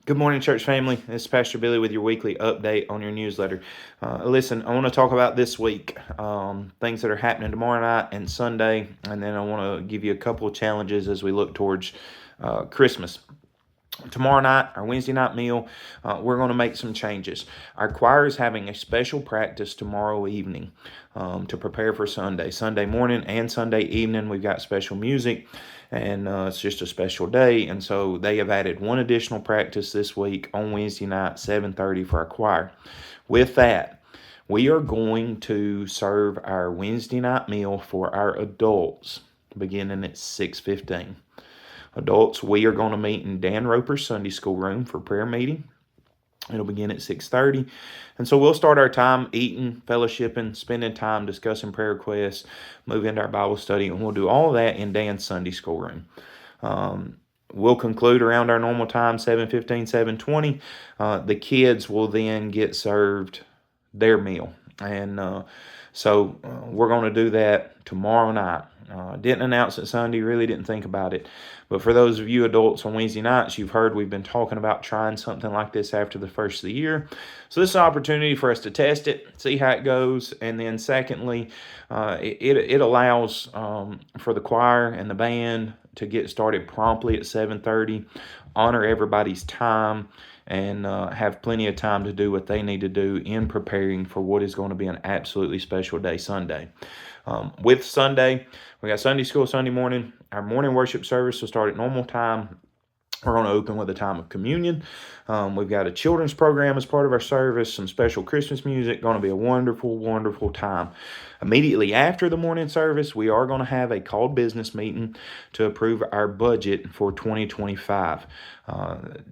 Good morning, church family. This is Pastor Billy with your weekly update on your newsletter. Listen, I want to talk about this week, things that are happening tomorrow night and Sunday, and then I want to give you a couple of challenges as we look towards Christmas. Tomorrow night, our Wednesday night meal, we're going to make some changes. Our choir is having a special practice tomorrow evening to prepare for Sunday. Sunday morning and Sunday evening, we've got special music, and it's just a special day. And so they have added one additional practice this week on Wednesday night, 7:30 for our choir. With that, we are going to serve our Wednesday night meal for our adults beginning at 6:15. Adults, we are going to meet in Dan Roper's Sunday School room for prayer meeting. It'll begin at 6:30. And so we'll start our time eating, fellowshipping, spending time discussing prayer requests, move into our Bible study, and we'll do all of that in Dan's Sunday School room. We'll conclude around our normal time, 7:15, 7:20. The kids will then get served their meal. And so we're going to do that tomorrow night. Didn't announce it Sunday, really didn't think about it. But for those of you adults on Wednesday nights, you've heard we've been talking about trying something like this after the first of the year. So this is an opportunity for us to test it, see how it goes. And then secondly, it allows for the choir and the band to get started promptly at 7:30, honor everybody's time, and have plenty of time to do what they need to do in preparing for what is going to be an absolutely special day Sunday. With Sunday, we got Sunday school Sunday morning. Our morning worship service will start at normal time. We're going to open with a time of communion. We've got a children's program as part of our service, some special Christmas music. Going to be a wonderful, wonderful time. Immediately after the morning service, we are going to have a called business meeting to approve our budget for 2025.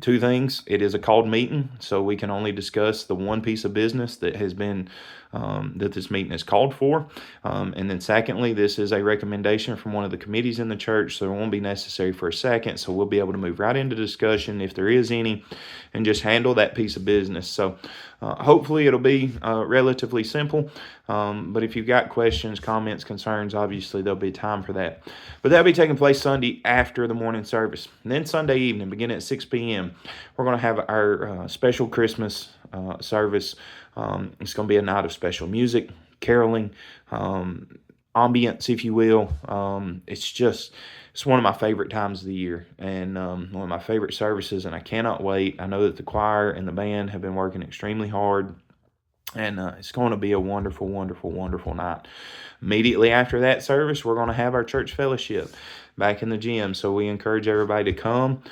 Two things. It is a called meeting, so we can only discuss the one piece of business that has been that this meeting is called for. And then secondly, this is a recommendation from one of the committees in the church, so it won't be necessary for a second. So we'll be able to move right into discussion if there is any and just handle that piece of business. So hopefully it'll be relatively simple. But if you've got questions, comments, concerns, obviously there'll be time for that. But that'll be taking place Sunday after the morning service. And then Sunday evening, beginning at 6 p.m., we're going to have our special Christmas service. It's going to be a night of special music, caroling, ambience, if you will. It's one of my favorite times of the year and one of my favorite services, and I cannot wait. I know that the choir and the band have been working extremely hard, and it's going to be a wonderful, wonderful, wonderful night. Immediately after that service, we're going to have our church fellowship back in the gym. So we encourage everybody to come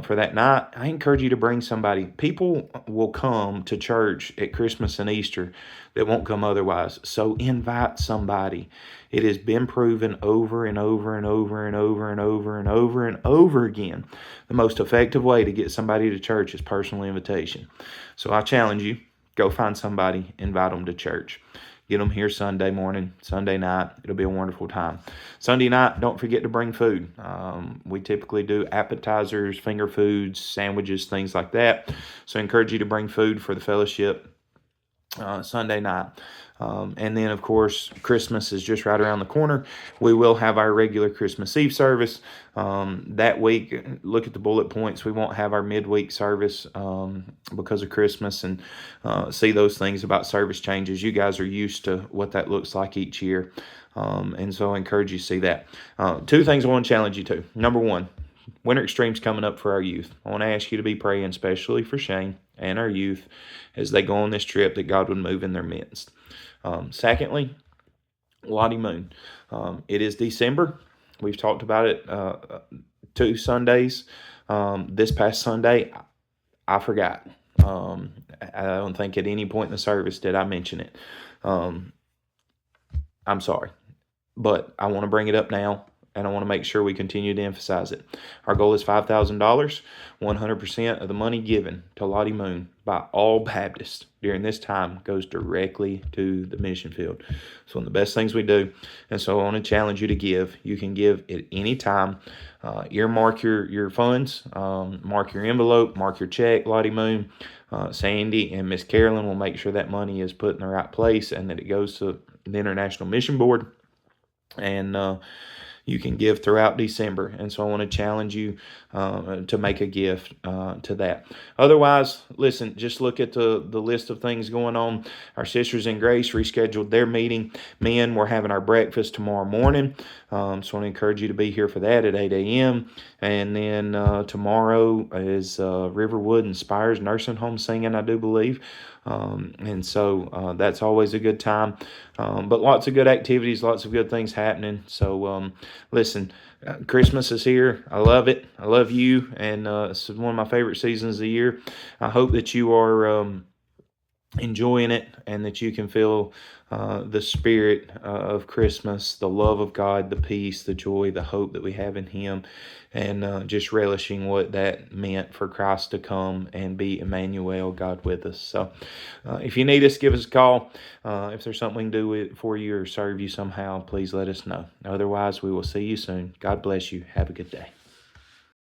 for that night. I encourage you to bring somebody. People will come to church at Christmas and Easter that won't come otherwise. So invite somebody. It has been proven over and over and over and over and over and over and over again. The most effective way to get somebody to church is personal invitation. So I challenge you, go find somebody, invite them to church. Get them here Sunday morning, Sunday night. It'll be a wonderful time. Sunday night, don't forget to bring food. We typically do appetizers, finger foods, sandwiches, things like that. So I encourage you to bring food for the fellowship Sunday night. And then, of course, Christmas is just right around the corner. We will have our regular Christmas Eve service. That week, look at the bullet points. We won't have our midweek service because of Christmas, and see those things about service changes. You guys are used to what that looks like each year. And so I encourage you to see that. Two things I want to challenge you to. Number one, Winter Extreme's coming up for our youth. I want to ask you to be praying, especially for Shane and our youth, as they go on this trip, that God would move in their midst. Secondly, Lottie Moon. It is December. We've talked about it 2 Sundays. This past Sunday, I forgot. I don't think at any point in the service did I mention it. I'm sorry, but I want to bring it up now, and I want to make sure we continue to emphasize it. Our goal is $5,000. 100% of the money given to Lottie Moon by all Baptists during this time goes directly to the mission field. It's one of the best things we do. And so I want to challenge you to give. You can give at any time. Earmark your funds. Mark your envelope. Mark your check, Lottie Moon. Sandy and Miss Carolyn will make sure that money is put in the right place and that it goes to the International Mission Board. And you can give throughout December. And so I want to challenge you to make a gift to that. Otherwise, listen, just look at the list of things going on. Our Sisters in Grace rescheduled their meeting. Men, we're having our breakfast tomorrow morning. So I want to encourage you to be here for that at 8 a.m. And then tomorrow is Riverwood Inspires Nursing Home singing, I do believe. And so that's always a good time. But lots of good activities, lots of good things happening. So listen, Christmas is here. I love it. I love you. And it's one of my favorite seasons of the year. I hope that you are enjoying it and that you can feel the spirit of Christmas, the love of God, the peace, the joy, the hope that we have in Him, and just relishing what that meant for Christ to come and be Emmanuel, God with us. So if you need us, give us a call. If there's something we can do for you or serve you somehow, please let us know. Otherwise, we will see you soon. God bless you. Have a good day.